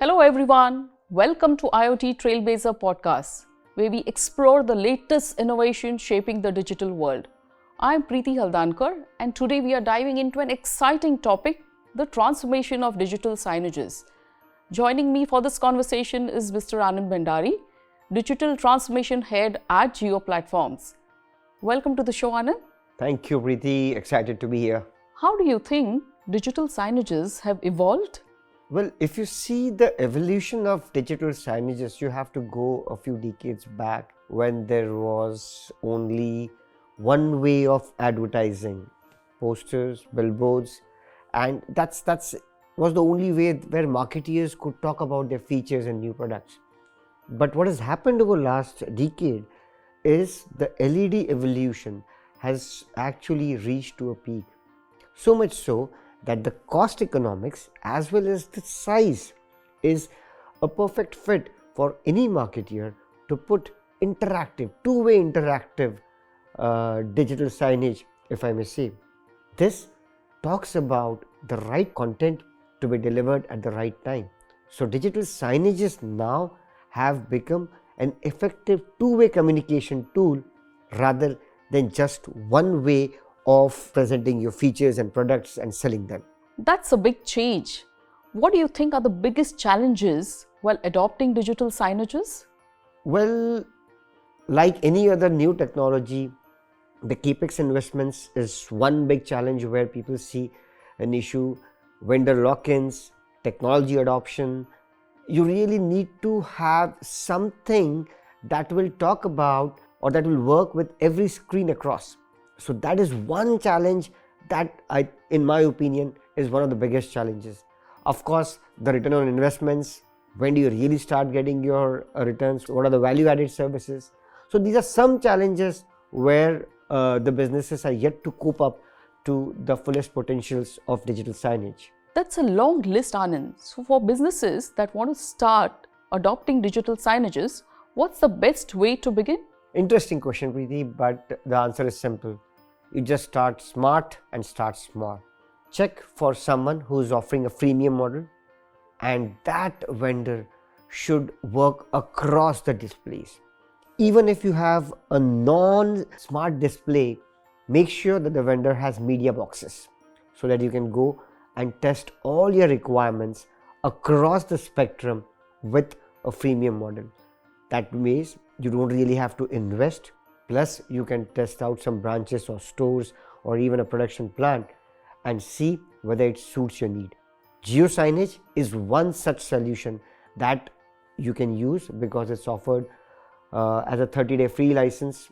Hello everyone, welcome to IoT Trailblazer Podcast, where we explore the latest innovation shaping the digital world. I'm Preeti Haldankar, and today we are diving into an exciting topic, the transformation of digital signages. Joining me for this conversation is Mr. Anand Bhandari, Digital Transformation Head at Jio Platforms. Welcome to the show, Anand. Thank you, Preeti. Excited to be here. How do you think digital signages have evolved? Well, if you see the evolution of digital signages, you have to go a few decades back when there was only one way of advertising, posters, billboards, and that's was the only way where marketeers could talk about their features and new products. But what has happened over last decade is the LED evolution has actually reached to a peak. So much so that the cost economics as well as the size is a perfect fit for any marketeer to put interactive, two-way interactive digital signage, if I may say. This talks about the right content to be delivered at the right time. So digital signages now have become an effective two-way communication tool rather than just one way of presenting your features and products and selling them. That's a big change. What do you think are the biggest challenges while adopting digital signages? Well, like any other new technology, the capex investments is one big challenge where people see an issue. Vendor lock-ins, technology adoption. You really need to have something that will talk about or that will work with every screen across. So that is one challenge that in my opinion, is one of the biggest challenges. Of course, the return on investments. When do you really start getting your returns? What are the value-added services? So these are some challenges where the businesses are yet to cope up to the fullest potentials of digital signage. That's a long list, Anand. So for businesses that want to start adopting digital signages, what's the best way to begin? Interesting question, Preeti, but the answer is simple. You just start smart and start small. Check for someone who is offering a freemium model, and that vendor should work across the displays. Even if you have a non-smart display, make sure that the vendor has media boxes so that you can go and test all your requirements across the spectrum with a freemium model. That means you don't really have to invest, plus you can test out some branches or stores or even a production plant and see whether it suits your need. JioSignage is one such solution that you can use because it's offered as a 30-day free license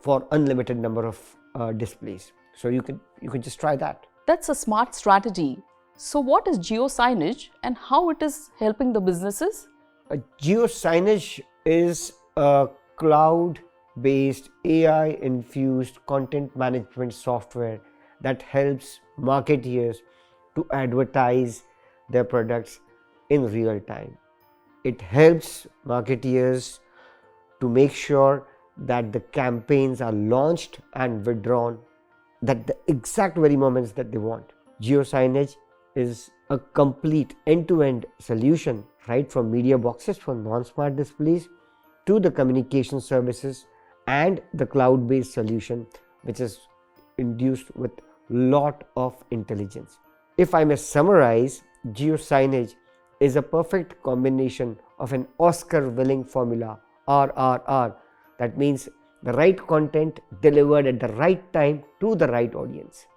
for unlimited number of displays. So you can just try that. That's a smart strategy. So what is JioSignage and how it is helping the businesses? JioSignage is a cloud-based AI-infused content management software that helps marketeers to advertise their products in real time. It helps marketeers to make sure that the campaigns are launched and withdrawn at the exact very moments that they want. JioSignage is a complete end-to-end solution, right from media boxes for non-smart displays to the communication services and the cloud-based solution, which is induced with lot of intelligence. If I may summarize, JioSignage is a perfect combination of an Oscar-winning formula, RRR. That means the right content delivered at the right time to the right audience.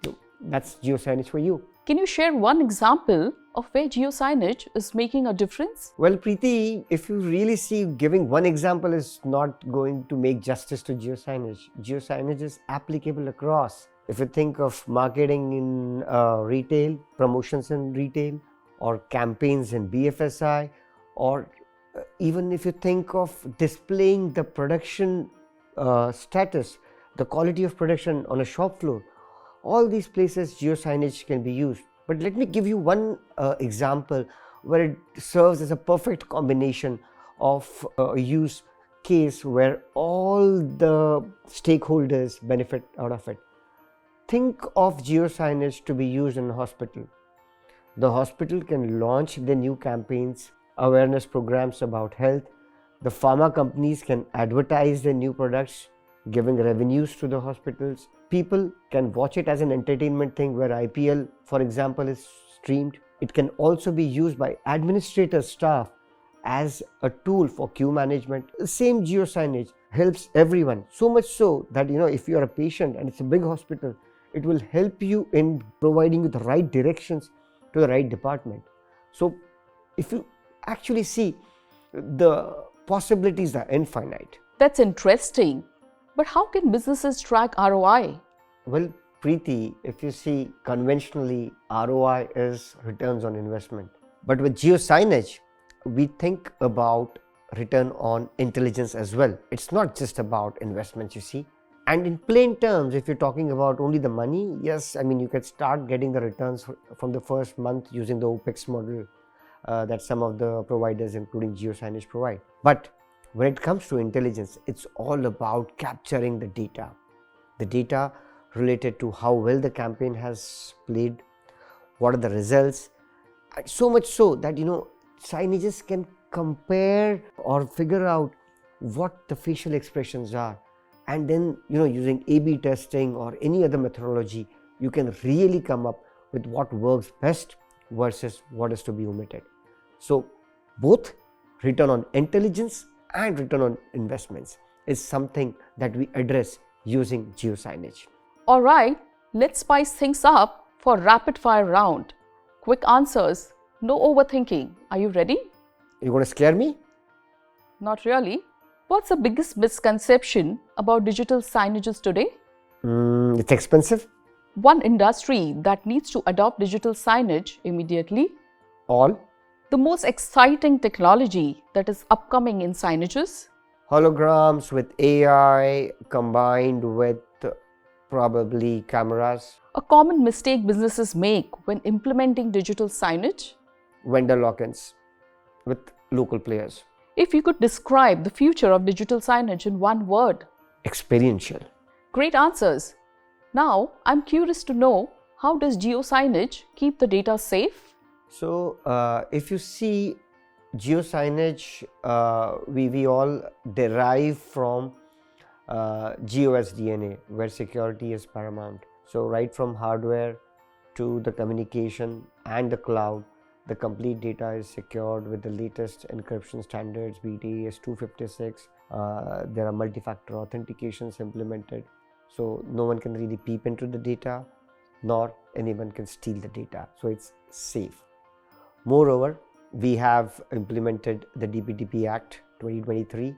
So that's JioSignage for you. Can you share one example of where JioSignage is making a difference? Well, Preeti, if you really see, giving one example is not going to make justice to JioSignage. JioSignage is applicable across. If you think of marketing in retail, promotions in retail, or campaigns in BFSI, or even if you think of displaying the production status, the quality of production on a shop floor, all these places JioSignage can be used. But let me give you one example where it serves as a perfect combination of a use case where all the stakeholders benefit out of it. Think of JioSignage to be used in a hospital. The hospital can launch their new campaigns, awareness programs about health. The pharma companies can advertise their new products, giving revenues to the hospitals. People can watch it as an entertainment thing where IPL, for example, is streamed. It can also be used by administrator staff as a tool for queue management. The same JioSignage helps everyone, so much so that if you are a patient and it's a big hospital, it will help you in providing you the right directions to the right department. So if you actually see, the possibilities are infinite. That's interesting. But how can businesses track ROI? Well, Preeti, if you see conventionally, ROI is returns on investment. But with JioSignage, we think about return on intelligence as well. It's not just about investments, you see. And in plain terms, if you're talking about only the money, yes, you can start getting the returns from the first month using the OPEX model that some of the providers, including JioSignage, provide. But when it comes to intelligence, it's all about capturing the data related to how well the campaign has played, what are the results, so much so that Signages can compare or figure out what the facial expressions are, and then using A/B testing or any other methodology, you can really come up with what works best versus what is to be omitted. So both return on intelligence and return on investments is something that we address using JioSignage. All right, let's spice things up for rapid fire round. Quick answers, no overthinking. Are you ready? You're going to scare me? Not really. What's the biggest misconception about digital signages today? It's expensive. One industry that needs to adopt digital signage immediately. All. The most exciting technology that is upcoming in signages. Holograms with AI combined with probably cameras. A common mistake businesses make when implementing digital signage. Vendor lock-ins with local players. If you could describe the future of digital signage in one word. Experiential. Great answers. Now, I'm curious to know, how does JioSignage keep the data safe? So, if you see JioSignage, we all derive from Jio's DNA, where security is paramount. So, right from hardware to the communication and the cloud, the complete data is secured with the latest encryption standards, be it AES-256. There are multi-factor authentications implemented. So no one can really peep into the data, nor anyone can steal the data. So it's safe. Moreover, we have implemented the DPDP Act 2023,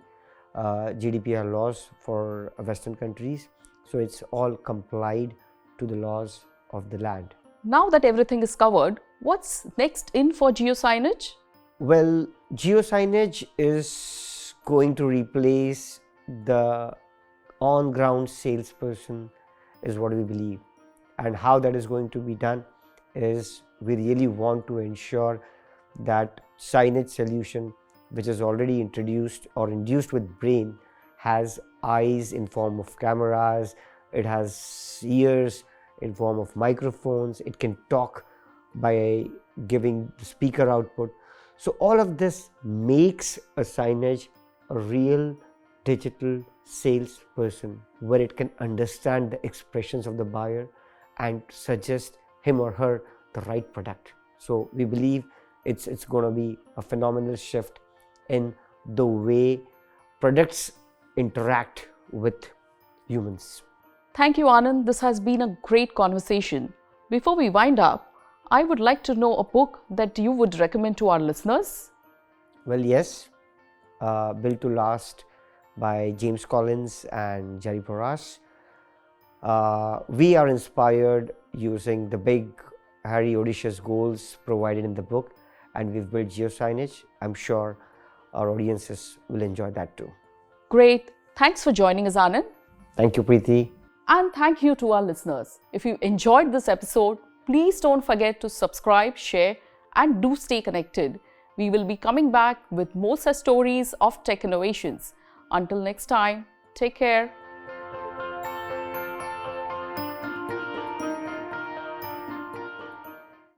GDPR laws for Western countries. So it's all complied to the laws of the land. Now that everything is covered, what's next in for JioSignage? Well, JioSignage is going to replace the on-ground salesperson, is what we believe. And how that is going to be done is we really want to ensure that signage solution, which is already introduced or induced with brain, has eyes in form of cameras, it has ears in form of microphones, it can talk by giving the speaker output. So all of this makes a signage a real digital salesperson, where it can understand the expressions of the buyer and suggest him or her the right product. So we believe it's going to be a phenomenal shift in the way products interact with humans. Thank you, Anand. This has been a great conversation. Before we wind up, I would like to know a book that you would recommend to our listeners. Well, yes, Built to Last by James Collins and Jerry Porras. We are inspired using the big, hairy, audacious goals provided in the book, and we've built JioSignage. I'm sure our audiences will enjoy that too. Great. Thanks for joining us, Anand. Thank you, Preeti. And thank you to our listeners. If you enjoyed this episode, please don't forget to subscribe, share, and do stay connected. We will be coming back with more such stories of tech innovations. Until next time, take care.